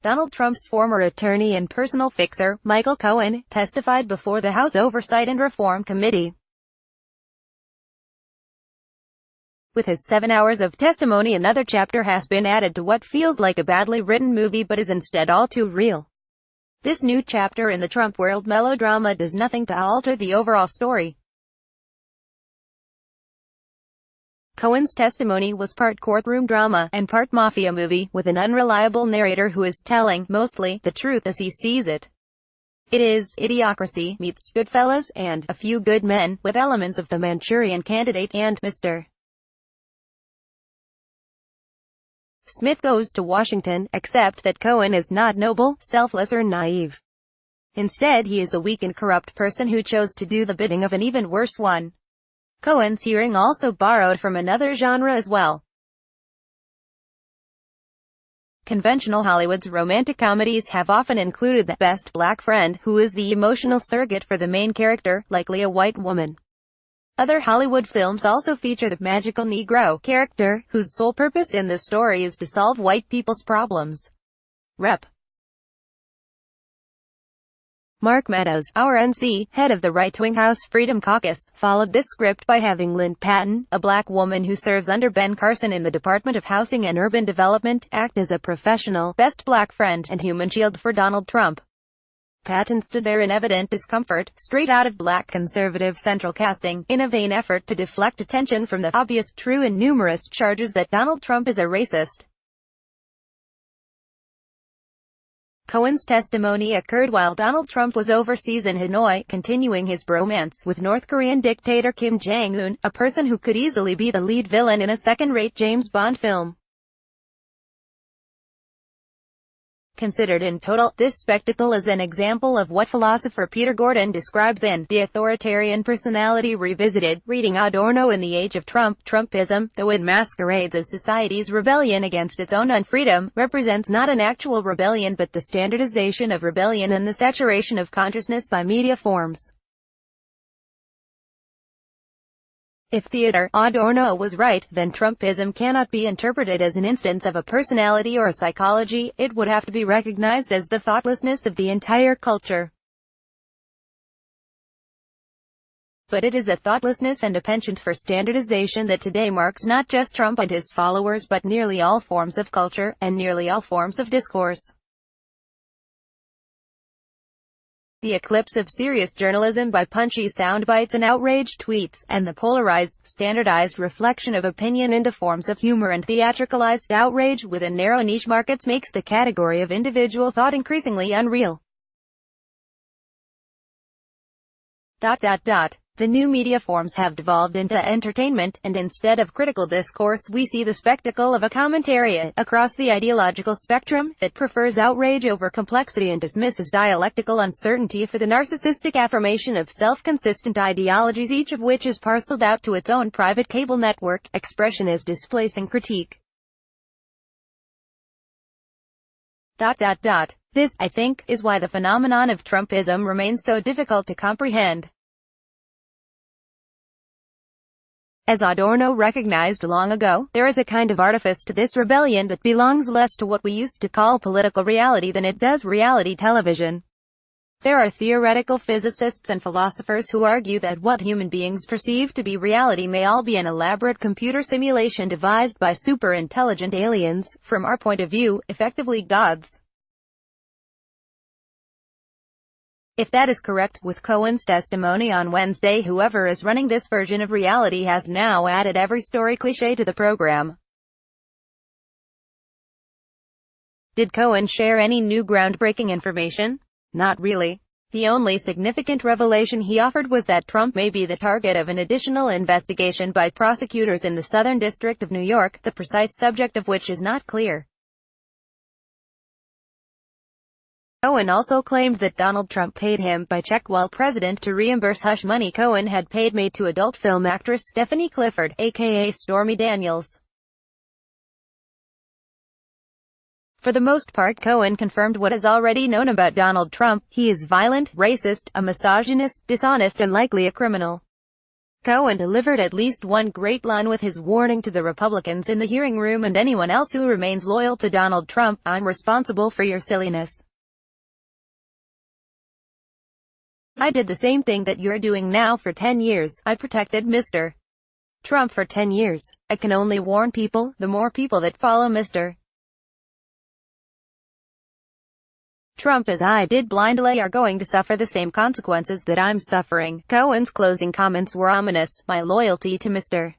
Donald Trump's former attorney and personal fixer, Michael Cohen, testified before the House Oversight and Reform Committee. With his 7 hours of testimony, another chapter has been added to what feels like a badly written movie but is instead all too real. This new chapter in the TrumpWorld melodrama does nothing to alter the overall story. Cohen's testimony was part courtroom drama, and part Mafia movie, with an unreliable narrator who is telling, mostly, the truth as he sees it. It is Idiocracy meets Goodfellas, and A Few Good Men, with elements of The Manchurian Candidate and Mr. Smith Goes to Washington, except that Cohen is not noble, selfless or naive. Instead he is a weak and corrupt person who chose to do the bidding of an even worse one. Cohen's hearing also borrowed from another genre as well. Conventional Hollywood's romantic comedies have often included the best black friend, who is the emotional surrogate for the main character, likely a white woman. Other Hollywood films also feature the magical Negro character, whose sole purpose in the story is to solve white people's problems. Rep. Mark Meadows, our NC, head of the right-wing House Freedom Caucus, followed this script by having Lynn Patton, a black woman who serves under Ben Carson in the Department of Housing and Urban Development, act as a professional, best black friend, and human shield for Donald Trump. Patton stood there in evident discomfort, straight out of black conservative central casting, in a vain effort to deflect attention from the obvious, true and numerous charges that Donald Trump is a racist. Cohen's testimony occurred while Donald Trump was overseas in Hanoi, continuing his bromance with North Korean dictator Kim Jong-un, a person who could easily be the lead villain in a second-rate James Bond film. Considered in total, this spectacle is an example of what philosopher Peter Gordon describes in The Authoritarian Personality Revisited, reading Adorno in the Age of Trump. Trumpism, though it masquerades as society's rebellion against its own unfreedom, represents not an actual rebellion but the standardization of rebellion and the saturation of consciousness by media forms. If Theodore Adorno was right, then Trumpism cannot be interpreted as an instance of a personality or a psychology, it would have to be recognized as the thoughtlessness of the entire culture. But it is a thoughtlessness and a penchant for standardization that today marks not just Trump and his followers but nearly all forms of culture, and nearly all forms of discourse. The eclipse of serious journalism by punchy soundbites and outraged tweets, and the polarized, standardized reflection of opinion into forms of humor and theatricalized outrage within narrow niche markets makes the category of individual thought increasingly unreal. The new media forms have devolved into entertainment, and instead of critical discourse we see the spectacle of a commentariat across the ideological spectrum that prefers outrage over complexity and dismisses dialectical uncertainty for the narcissistic affirmation of self-consistent ideologies, each of which is parceled out to its own private cable network. Expression is displacing critique. This, I think, is why the phenomenon of Trumpism remains so difficult to comprehend. As Adorno recognized long ago, there is a kind of artifice to this rebellion that belongs less to what we used to call political reality than it does reality television. There are theoretical physicists and philosophers who argue that what human beings perceive to be reality may all be an elaborate computer simulation devised by super-intelligent aliens, from our point of view, effectively gods. If that is correct, with Cohen's testimony on Wednesday, whoever is running this version of reality has now added every story cliché to the program. Did Cohen share any new groundbreaking information? Not really. The only significant revelation he offered was that Trump may be the target of an additional investigation by prosecutors in the Southern District of New York, the precise subject of which is not clear. Cohen also claimed that Donald Trump paid him by check while president to reimburse hush money Cohen had made to adult film actress Stephanie Clifford, aka Stormy Daniels. For the most part, Cohen confirmed what is already known about Donald Trump: he is violent, racist, a misogynist, dishonest and likely a criminal. Cohen delivered at least one great line with his warning to the Republicans in the hearing room and anyone else who remains loyal to Donald Trump: "I'm responsible for your silliness. I did the same thing that you're doing now for 10 years. I protected Mr. Trump for 10 years. I can only warn people, the more people that follow Mr. Trump as I did blindly are going to suffer the same consequences that I'm suffering." Cohen's closing comments were ominous. "My loyalty to Mr.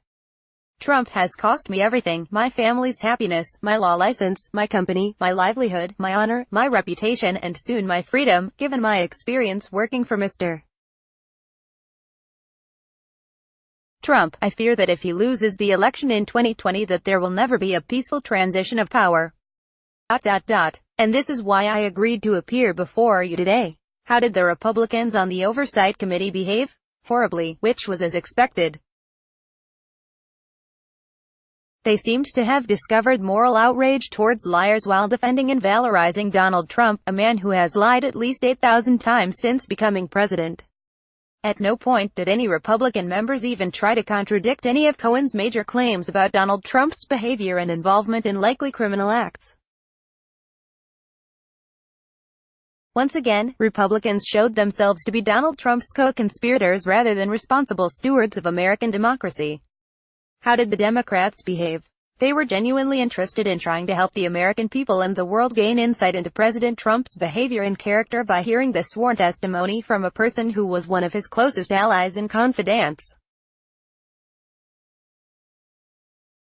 Trump has cost me everything: my family's happiness, my law license, my company, my livelihood, my honor, my reputation, and soon my freedom. Given my experience working for Mr. Trump, I fear that if he loses the election in 2020 that there will never be a peaceful transition of power. And this is why I agreed to appear before you today." How did the Republicans on the Oversight Committee behave? Horribly, which was as expected. They seemed to have discovered moral outrage towards liars while defending and valorizing Donald Trump, a man who has lied at least 8,000 times since becoming president. At no point did any Republican members even try to contradict any of Cohen's major claims about Donald Trump's behavior and involvement in likely criminal acts. Once again, Republicans showed themselves to be Donald Trump's co-conspirators rather than responsible stewards of American democracy. How did the Democrats behave? They were genuinely interested in trying to help the American people and the world gain insight into President Trump's behavior and character by hearing the sworn testimony from a person who was one of his closest allies and confidants.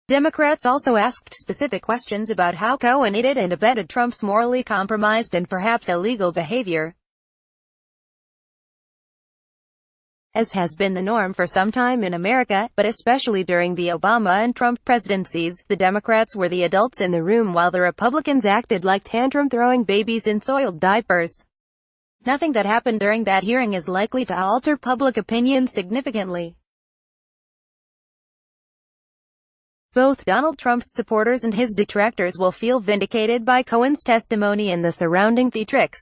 Democrats also asked specific questions about how Cohen aided and abetted Trump's morally compromised and perhaps illegal behavior. As has been the norm for some time in America, but especially during the Obama and Trump presidencies, the Democrats were the adults in the room while the Republicans acted like tantrum-throwing babies in soiled diapers. Nothing that happened during that hearing is likely to alter public opinion significantly. Both Donald Trump's supporters and his detractors will feel vindicated by Cohen's testimony and the surrounding theatrics.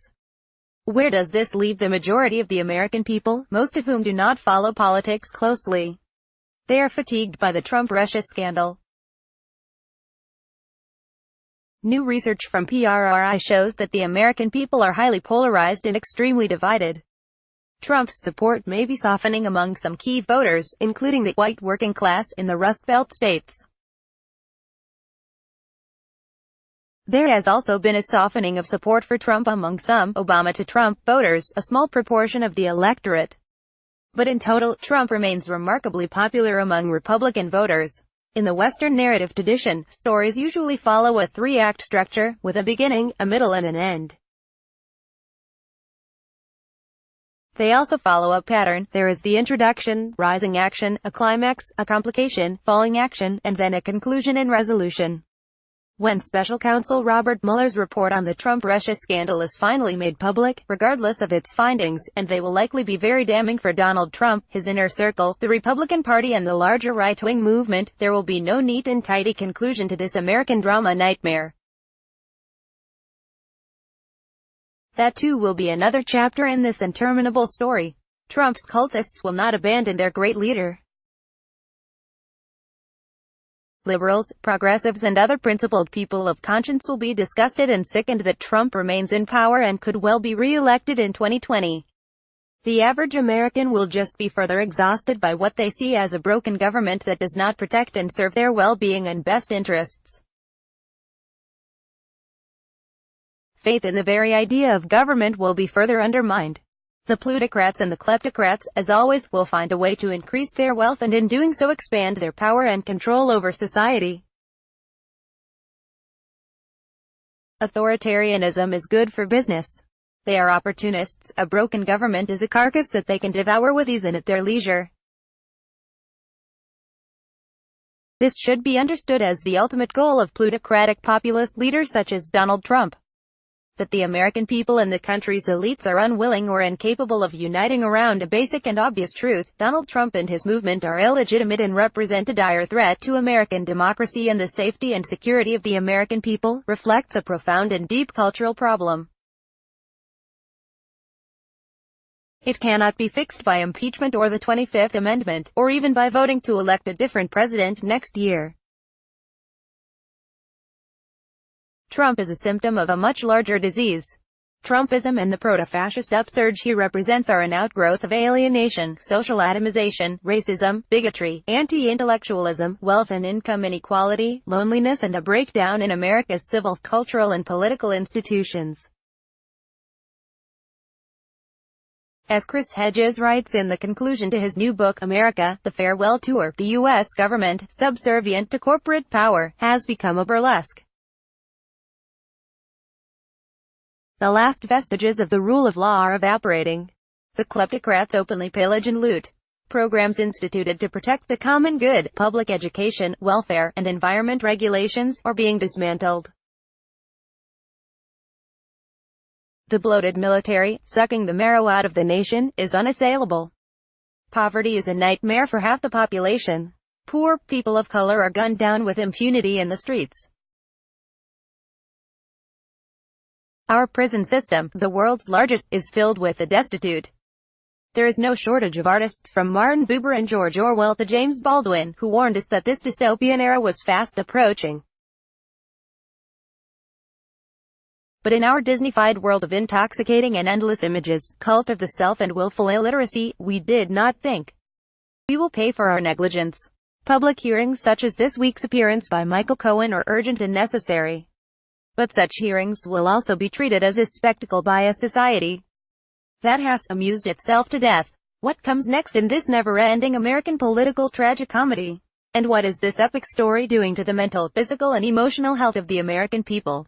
Where does this leave the majority of the American people, most of whom do not follow politics closely? They are fatigued by the Trump-Russia scandal. New research from PRRI shows that the American people are highly polarized and extremely divided. Trump's support may be softening among some key voters, including the white working class in the Rust Belt states. There has also been a softening of support for Trump among some Obama to Trump voters, a small proportion of the electorate. But in total, Trump remains remarkably popular among Republican voters. In the Western narrative tradition, stories usually follow a three-act structure, with a beginning, a middle and an end. They also follow a pattern. There is the introduction, rising action, a climax, a complication, falling action, and then a conclusion and resolution. When Special Counsel Robert Mueller's report on the Trump-Russia scandal is finally made public, regardless of its findings, and they will likely be very damning for Donald Trump, his inner circle, the Republican Party and the larger right-wing movement, there will be no neat and tidy conclusion to this American drama nightmare. That too will be another chapter in this interminable story. Trump's cultists will not abandon their great leader. Liberals, progressives and other principled people of conscience will be disgusted and sickened that Trump remains in power and could well be re-elected in 2020. The average American will just be further exhausted by what they see as a broken government that does not protect and serve their well-being and best interests. Faith in the very idea of government will be further undermined. The plutocrats and the kleptocrats, as always, will find a way to increase their wealth and in doing so expand their power and control over society. Authoritarianism is good for business. They are opportunists. A broken government is a carcass that they can devour with ease and at their leisure. This should be understood as the ultimate goal of plutocratic populist leaders such as Donald Trump. That the American people and the country's elites are unwilling or incapable of uniting around a basic and obvious truth: Donald Trump and his movement are illegitimate and represent a dire threat to American democracy and the safety and security of the American people, reflects a profound and deep cultural problem. It cannot be fixed by impeachment or the 25th Amendment, or even by voting to elect a different president next year. Trump is a symptom of a much larger disease. Trumpism and the proto-fascist upsurge he represents are an outgrowth of alienation, social atomization, racism, bigotry, anti-intellectualism, wealth and income inequality, loneliness and a breakdown in America's civil, cultural and political institutions. As Chris Hedges writes in the conclusion to his new book, America, The Farewell Tour, the U.S. government, subservient to corporate power, has become a burlesque. The last vestiges of the rule of law are evaporating. The kleptocrats openly pillage and loot. Programs instituted to protect the common good, public education, welfare, and environment regulations, are being dismantled. The bloated military, sucking the marrow out of the nation, is unassailable. Poverty is a nightmare for half the population. Poor people of color are gunned down with impunity in the streets. Our prison system, the world's largest, is filled with the destitute. There is no shortage of artists from Martin Buber and George Orwell to James Baldwin, who warned us that this dystopian era was fast approaching. But in our Disney-fied world of intoxicating and endless images, cult of the self and willful illiteracy, we did not think we will pay for our negligence. Public hearings such as this week's appearance by Michael Cohen are urgent and necessary. But such hearings will also be treated as a spectacle by a society that has amused itself to death. What comes next in this never-ending American political tragicomedy? And what is this epic story doing to the mental, physical and emotional health of the American people?